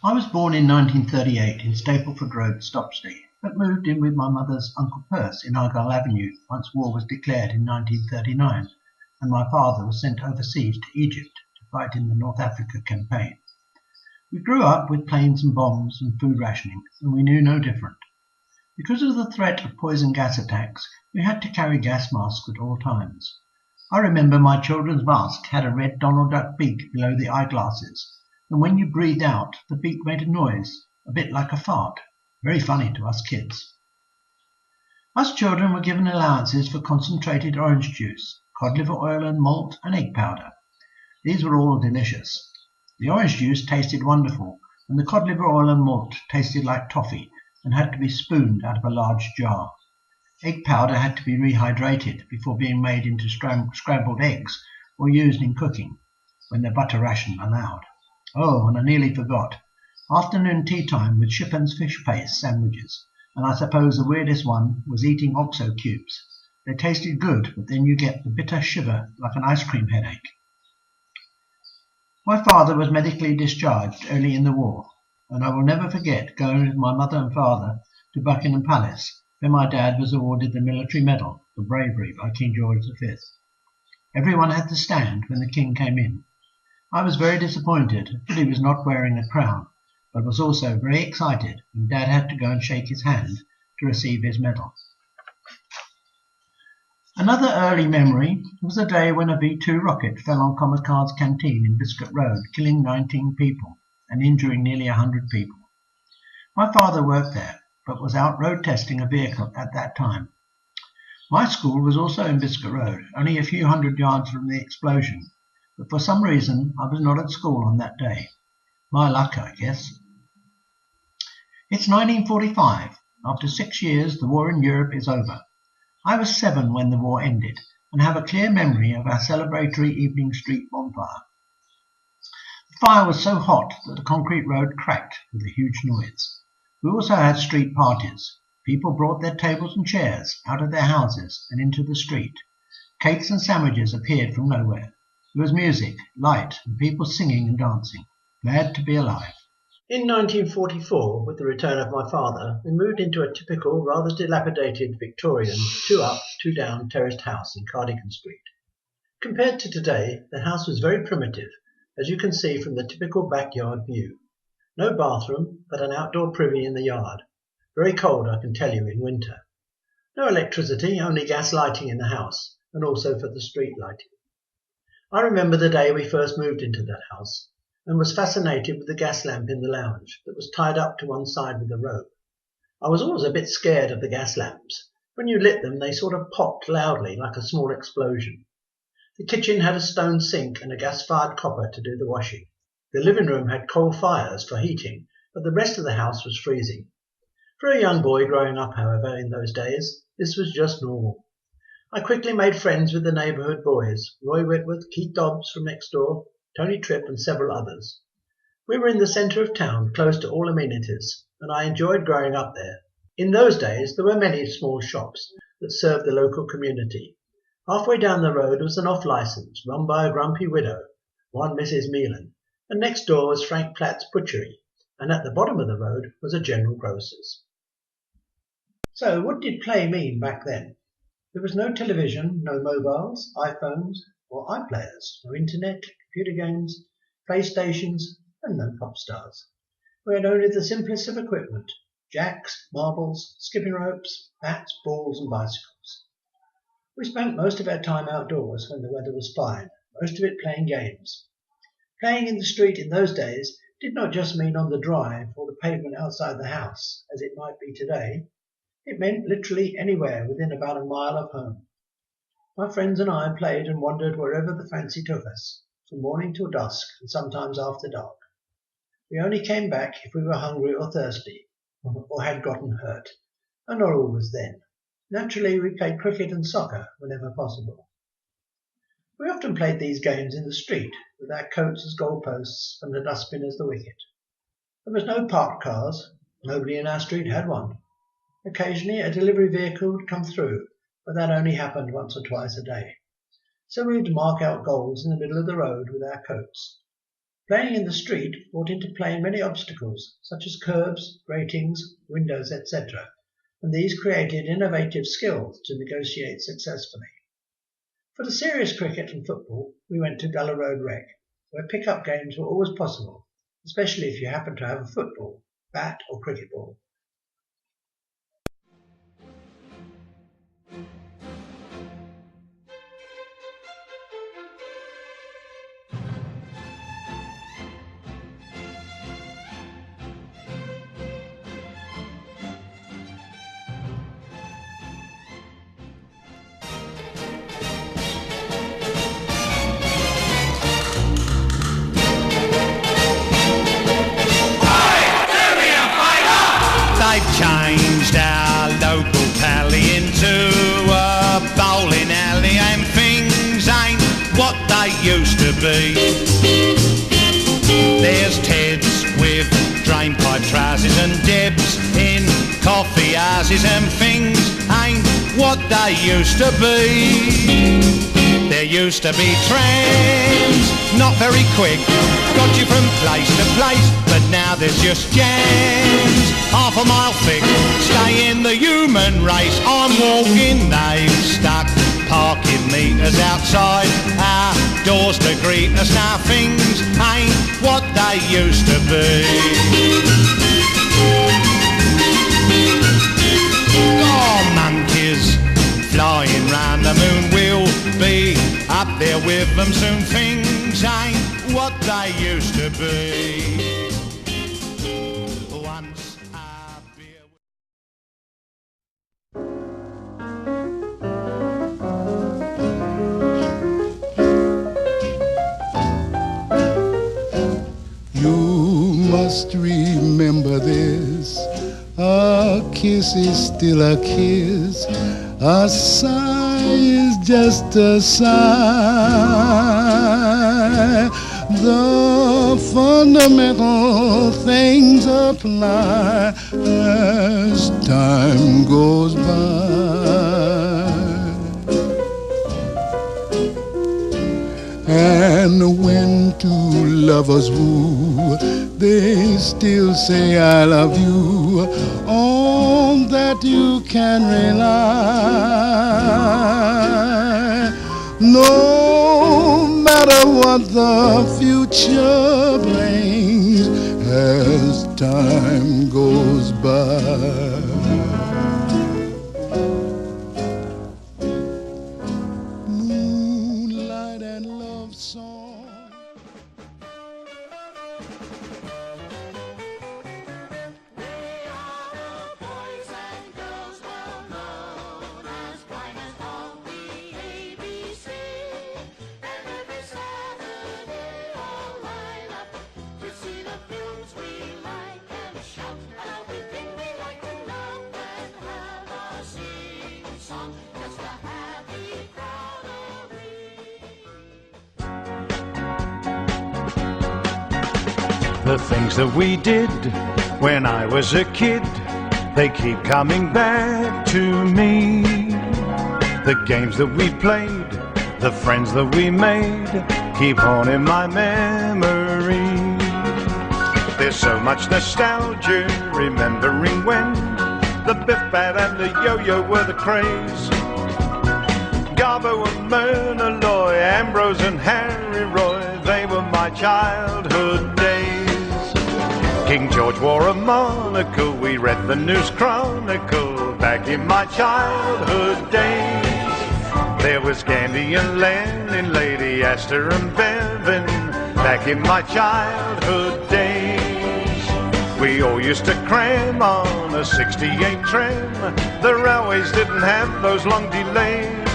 I was born in 1938 in Stapleford Road, Stopsley, but moved in with my mother's Uncle Perce in Argyle Avenue once war was declared in 1939 and my father was sent overseas to Egypt to fight in the North Africa campaign. We grew up with planes and bombs and food rationing, and we knew no different. Because of the threat of poison gas attacks, we had to carry gas masks at all times. I remember my children's mask had a red Donald Duck beak below the eyeglasses, and when you breathed out, the beak made a noise, a bit like a fart. Very funny to us kids. Us children were given allowances for concentrated orange juice, cod liver oil and malt, and egg powder. These were all delicious. The orange juice tasted wonderful, and the cod liver oil and malt tasted like toffee and had to be spooned out of a large jar. Egg powder had to be rehydrated before being made into scrambled eggs or used in cooking, when the butter ration allowed. Oh, and I nearly forgot. Afternoon tea time with Shippen's fish paste sandwiches, and I suppose the weirdest one was eating OXO cubes. They tasted good, but then you get the bitter shiver like an ice cream headache. My father was medically discharged early in the war, and I will never forget going with my mother and father to Buckingham Palace, where my dad was awarded the Military Medal for bravery by King George V. Everyone had to stand when the king came in. I was very disappointed that he was not wearing a crown, but was also very excited when Dad had to go and shake his hand to receive his medal. Another early memory was the day when a V-2 rocket fell on Commercar's canteen in Biscuit Road, killing 19 people and injuring nearly 100 people. My father worked there, but was out road testing a vehicle at that time. My school was also in Biscuit Road, only a few hundred yards from the explosion, but for some reason I was not at school on that day. My luck, I guess. It's 1945. After 6 years, the war in Europe is over. I was 7 when the war ended, and have a clear memory of our celebratory evening street bonfire. The fire was so hot that the concrete road cracked with a huge noise. We also had street parties. People brought their tables and chairs out of their houses and into the street. Cakes and sandwiches appeared from nowhere. There was music, light, and people singing and dancing. Glad to be alive. In 1944, with the return of my father, we moved into a typical, rather dilapidated Victorian 2-up, 2-down terraced house in Cardigan Street. Compared to today, the house was very primitive, as you can see from the typical backyard view. No bathroom, but an outdoor privy in the yard. Very cold, I can tell you, in winter. No electricity, only gas lighting in the house, and also for the street lighting. I remember the day we first moved into that house, and was fascinated with the gas lamp in the lounge that was tied up to one side with a rope. I was always a bit scared of the gas lamps. When you lit them, they sort of popped loudly like a small explosion. The kitchen had a stone sink and a gas-fired copper to do the washing. The living room had coal fires for heating, but the rest of the house was freezing. For a young boy growing up, however, in those days, this was just normal. I quickly made friends with the neighbourhood boys, Roy Whitworth, Keith Dobbs from next door, Tony Tripp and several others. We were in the centre of town, close to all amenities, and I enjoyed growing up there. In those days there were many small shops that served the local community. Halfway down the road was an off-licence run by a grumpy widow, one Mrs. Meelan, and next door was Frank Platt's butchery, and at the bottom of the road was a general grocer's. So what did play mean back then? There was no television, no mobiles, iPhones, or iPlayers, no internet, computer games, PlayStations, and no pop stars. We had only the simplest of equipment: jacks, marbles, skipping ropes, bats, balls, and bicycles. We spent most of our time outdoors when the weather was fine, most of it playing games. Playing in the street in those days did not just mean on the drive or the pavement outside the house, as it might be today. It meant literally anywhere within about a mile of home. My friends and I played and wandered wherever the fancy took us, from morning till dusk and sometimes after dark. We only came back if we were hungry or thirsty, or had gotten hurt, and not always then. Naturally, we played cricket and soccer whenever possible. We often played these games in the street, with our coats as goalposts and the dustbin as the wicket. There was no parked cars. Nobody in our street had one. Occasionally a delivery vehicle would come through, but that only happened once or twice a day. So we would mark out goals in the middle of the road with our coats. Playing in the street brought into play many obstacles, such as curbs, gratings, windows, etc., and these created innovative skills to negotiate successfully. For the serious cricket and football, we went to Gullah Road Rec, where pick-up games were always possible, especially if you happened to have a football, bat or cricket ball. Changed our local pally into a bowling alley, and things ain't what they used to be. There's Teds with drainpipe trousers and Debs in coffee houses, and things ain't what they used to be. There used to be trams, not very quick, got you from place to place, but now there's just jams, half a mile thick, stay in the human race. I'm walking, they've stuck parking meters outside our doors to greet us. Now things ain't what they used to be. Oh, monkeys flying round the moon, we'll be up there with them soon. Things ain't what they used to be. Once a beer. You must remember this, a kiss is still a kiss, a sigh is just a sigh. The fundamental things apply as time goes by. And when two lovers woo, they still say I love you. On that you can rely. No matter what the future brings as time goes by. Moonlight and love song. The things that we did when I was a kid, they keep coming back to me. The games that we played, the friends that we made, keep haunting my memory. There's so much nostalgia, remembering when the Biff Bat and the Yo-Yo were the craze. Garbo and Myrna Loy, Ambrose and Harry Roy, they were my childhood days. King George wore a monocle, we read the News Chronicle back in my childhood days. There was Gandhi and Lenin, Lady Astor and Bevan back in my childhood days. We all used to cram on a 68 tram, the railways didn't have those long delays.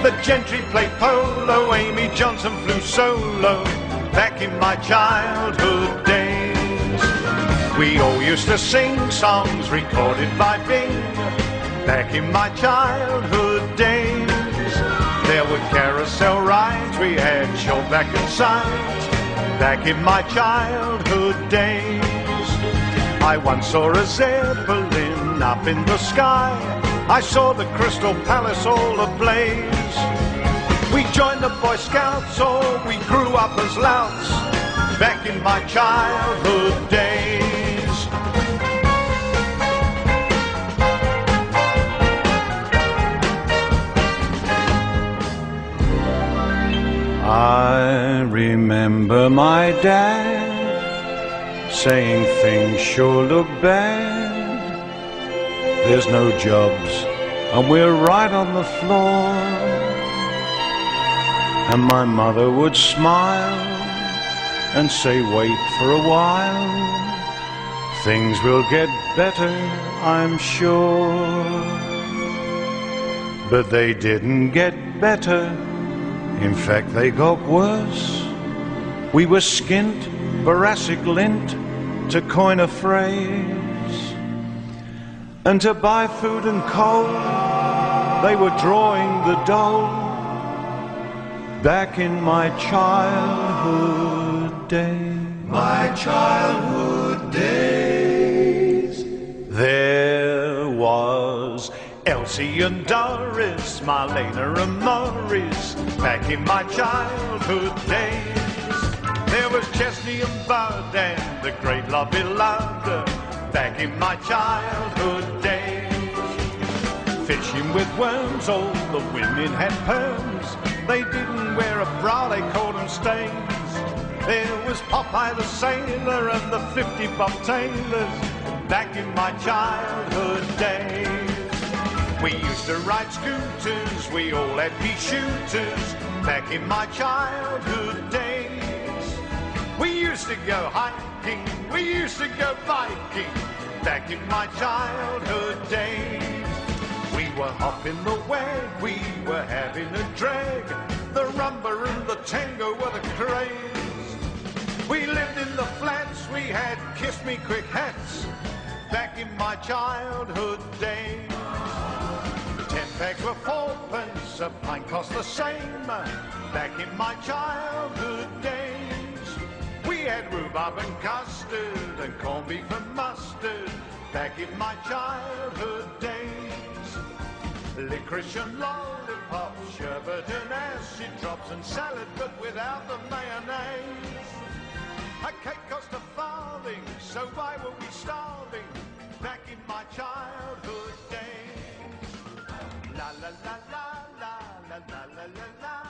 The gentry played polo, Amy Johnson flew solo back in my childhood days. We all used to sing songs recorded by Bing back in my childhood days. There were carousel rides, we had short back and sides back in my childhood days. I once saw a Zeppelin up in the sky, I saw the Crystal Palace all ablaze. We joined the Boy Scouts, or we grew up as louts back in my childhood days. I remember my dad saying things sure look bad. There's no jobs and we're right on the floor. And my mother would smile and say, wait for a while, things will get better, I'm sure. But they didn't get better. In fact, they got worse. We were skint, boracic lint, to coin a phrase. And to buy food and coal, they were drawing the dole. Back in my childhood days. My childhood days. There was Elsie and Doris, Marlena and Morris, back in my childhood days. There was Chesney and Bud and the great love beloved, back in my childhood days. Fishing with worms, all the women had perms. They didn't wear a bra, they called them stains. There was Popeye the sailor and the 50 bob tailors, back in my childhood days. We used to ride scooters, we all had pea shooters, back in my childhood days. We used to go hiking, we used to go biking, back in my childhood days. We were hopping the wag, we were having a drag, the rumba and the tango were the craze. We lived in the flats, we had kiss me quick hats, back in my childhood days. 10 bags were 4p, a pint cost the same, back in my childhood days. We had rhubarb and custard and corned beef and mustard, back in my childhood days. Licorice and lollipops, sherbet and acid drops and salad, but without the mayonnaise. A cake cost a farthing, so why were we starving, back in my childhood days? La la la la la la la la la la.